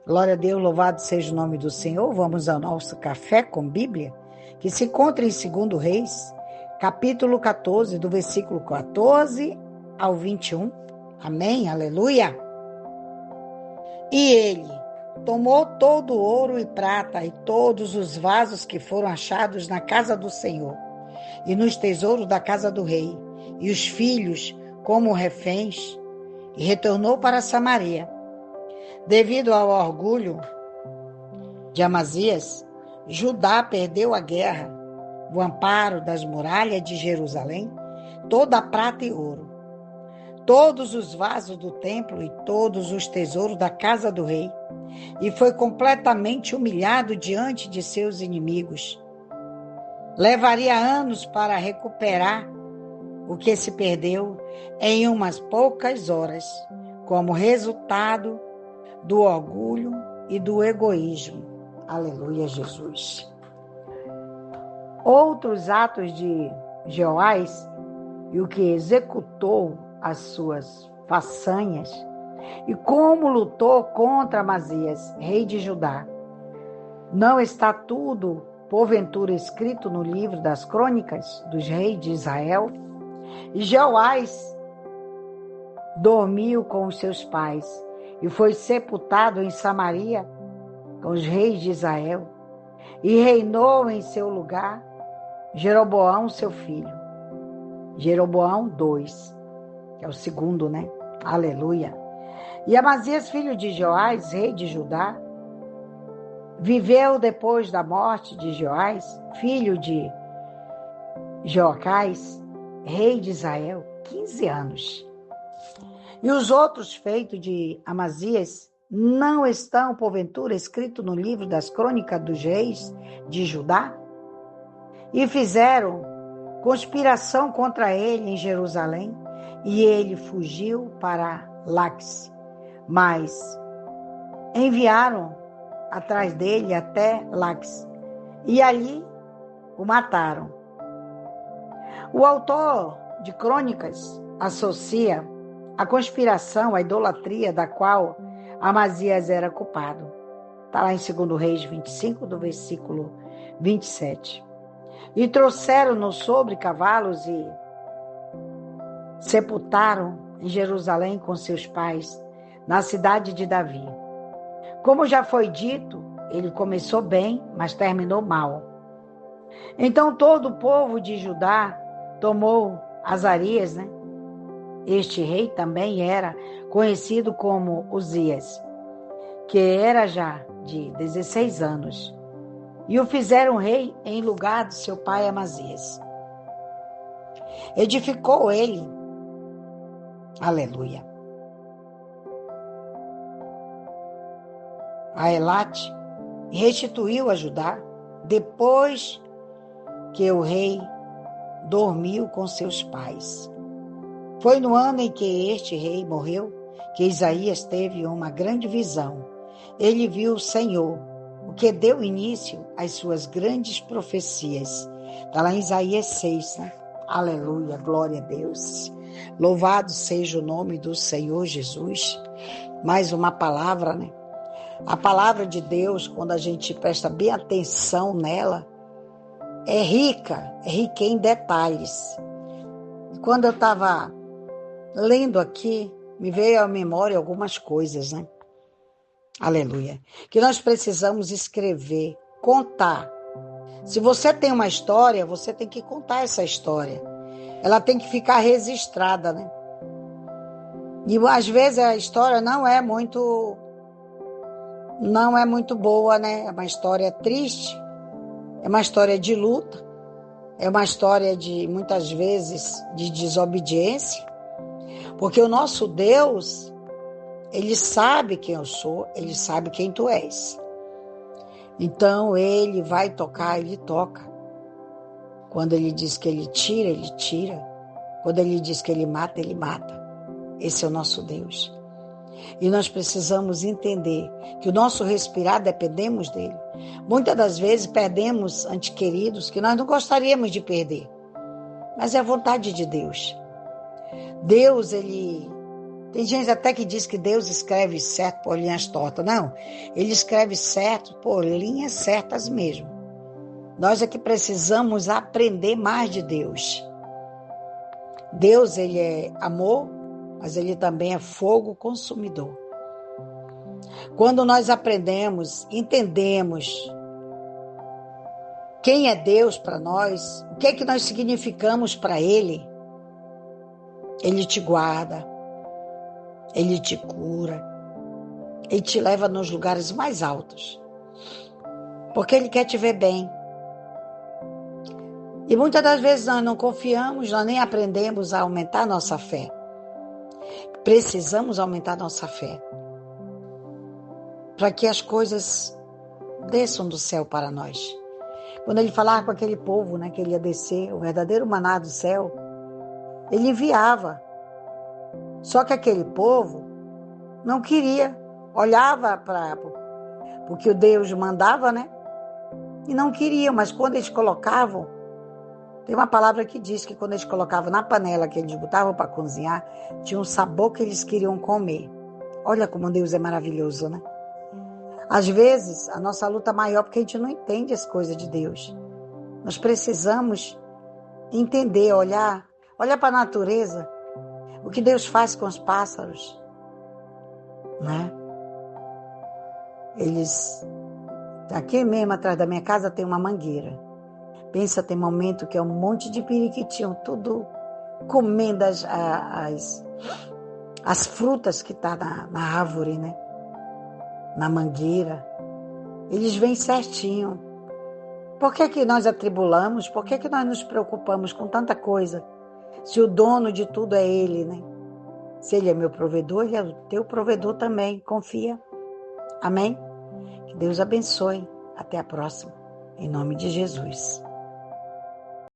Glória a Deus, louvado seja o nome do Senhor. Vamos ao nosso café com Bíblia, que se encontra em 2 Reis, capítulo 14, do versículo 14 ao 21. Amém, aleluia. E ele tomou todo o ouro e prata e todos os vasos que foram achados na casa do Senhor e nos tesouros da casa do rei, e os filhos como reféns, e retornou para Samaria. Devido ao orgulho de Amazias, Judá perdeu a guerra, o amparo das muralhas de Jerusalém, toda a prata e ouro, todos os vasos do templo e todos os tesouros da casa do rei, e foi completamente humilhado diante de seus inimigos. Levaria anos para recuperar o que se perdeu em umas poucas horas, como resultado do orgulho e do egoísmo. Aleluia, Jesus. Outros atos de Jeoás e o que executou as suas façanhas e como lutou contra Amazias, rei de Judá. Não está tudo, porventura, escrito no livro das crônicas dos reis de Israel? E Jeoás dormiu com os seus pais e foi sepultado em Samaria com os reis de Israel, e reinou em seu lugar Jeroboão, seu filho. Jeroboão 2, que é o segundo, né? Aleluia. E Amazias, filho de Joás, rei de Judá, viveu depois da morte de Joás, filho de Joacás, rei de Israel, 15 anos. E os outros feitos de Amazias não estão, porventura, escritos no livro das crônicas dos reis de Judá? E fizeram conspiração contra ele em Jerusalém, e ele fugiu para Laques. Mas enviaram atrás dele até Laques, e ali o mataram. O autor de Crônicas associa a conspiração, a idolatria da qual Amazias era culpado. Está lá em 2 Reis 25, do versículo 27. E trouxeram-no sobre cavalos e sepultaram em Jerusalém com seus pais, na cidade de Davi. Como já foi dito, ele começou bem, mas terminou mal. Então todo o povo de Judá tomou Azarias, né? Este rei também era conhecido como Uzias, que era já de 16 anos, e o fizeram rei em lugar de seu pai Amazias. Edificou ele, aleluia, a Elate, e restituiu a Judá, depois que o rei dormiu com seus pais. Foi no ano em que este rei morreu que Isaías teve uma grande visão. Ele viu o Senhor, o que deu início às suas grandes profecias. Está lá em Isaías 6, né? Aleluia, glória a Deus. Louvado seja o nome do Senhor Jesus. Mais uma palavra, né? A palavra de Deus, quando a gente presta bem atenção nela, é rica em detalhes. Quando eu estava lendo aqui, me veio à memória algumas coisas, né? Aleluia. Que nós precisamos escrever, contar. Se você tem uma história, você tem que contar essa história. Ela tem que ficar registrada, né? E às vezes a história não é muito boa, né? É uma história triste, é uma história de luta, é uma história de, muitas vezes, de desobediência. Porque o nosso Deus, Ele sabe quem eu sou, Ele sabe quem tu és. Então, Ele vai tocar, Ele toca. Quando Ele diz que Ele tira, Ele tira. Quando Ele diz que Ele mata, Ele mata. Esse é o nosso Deus. E nós precisamos entender que o nosso respirar dependemos dEle. Muitas das vezes perdemos entes queridos que nós não gostaríamos de perder. Mas é a vontade de Deus. Deus, Ele Tem gente até que diz que Deus escreve certo por linhas tortas. Não, Ele escreve certo por linhas certas mesmo. Nós é que precisamos aprender mais de Deus. Deus, Ele é amor, mas Ele também é fogo consumidor. Quando nós aprendemos, entendemos quem é Deus para nós, o que é que nós significamos para Ele, Ele te guarda, Ele te cura, Ele te leva nos lugares mais altos, porque Ele quer te ver bem. E muitas das vezes nós não confiamos, nós nem aprendemos a aumentar nossa fé. Precisamos aumentar nossa fé, para que as coisas desçam do céu para nós. Quando Ele falava com aquele povo, né, que Ele ia descer, o verdadeiro maná do céu, Ele enviava. Só que aquele povo não queria, olhava para o que o Deus mandava, né? E não queriam, mas quando eles colocavam, tem uma palavra que diz que quando eles colocavam na panela que eles botavam para cozinhar, tinha um sabor que eles queriam comer. Olha como Deus é maravilhoso, né? Às vezes, a nossa luta é maior porque a gente não entende as coisas de Deus. Nós precisamos entender, olhar para a natureza, o que Deus faz com os pássaros, né? Eles, aqui mesmo atrás da minha casa tem uma mangueira. Pensa, tem momento que é um monte de periquitinho, tudo comendo as frutas que tá na árvore, né? Na mangueira. Eles vêm certinho. Por que nós atribulamos? Por que nós nos preocupamos com tanta coisa? Se o dono de tudo é Ele, né? Se Ele é meu provedor, Ele é o teu provedor também. Confia. Amém? Que Deus abençoe. Até a próxima. Em nome de Jesus.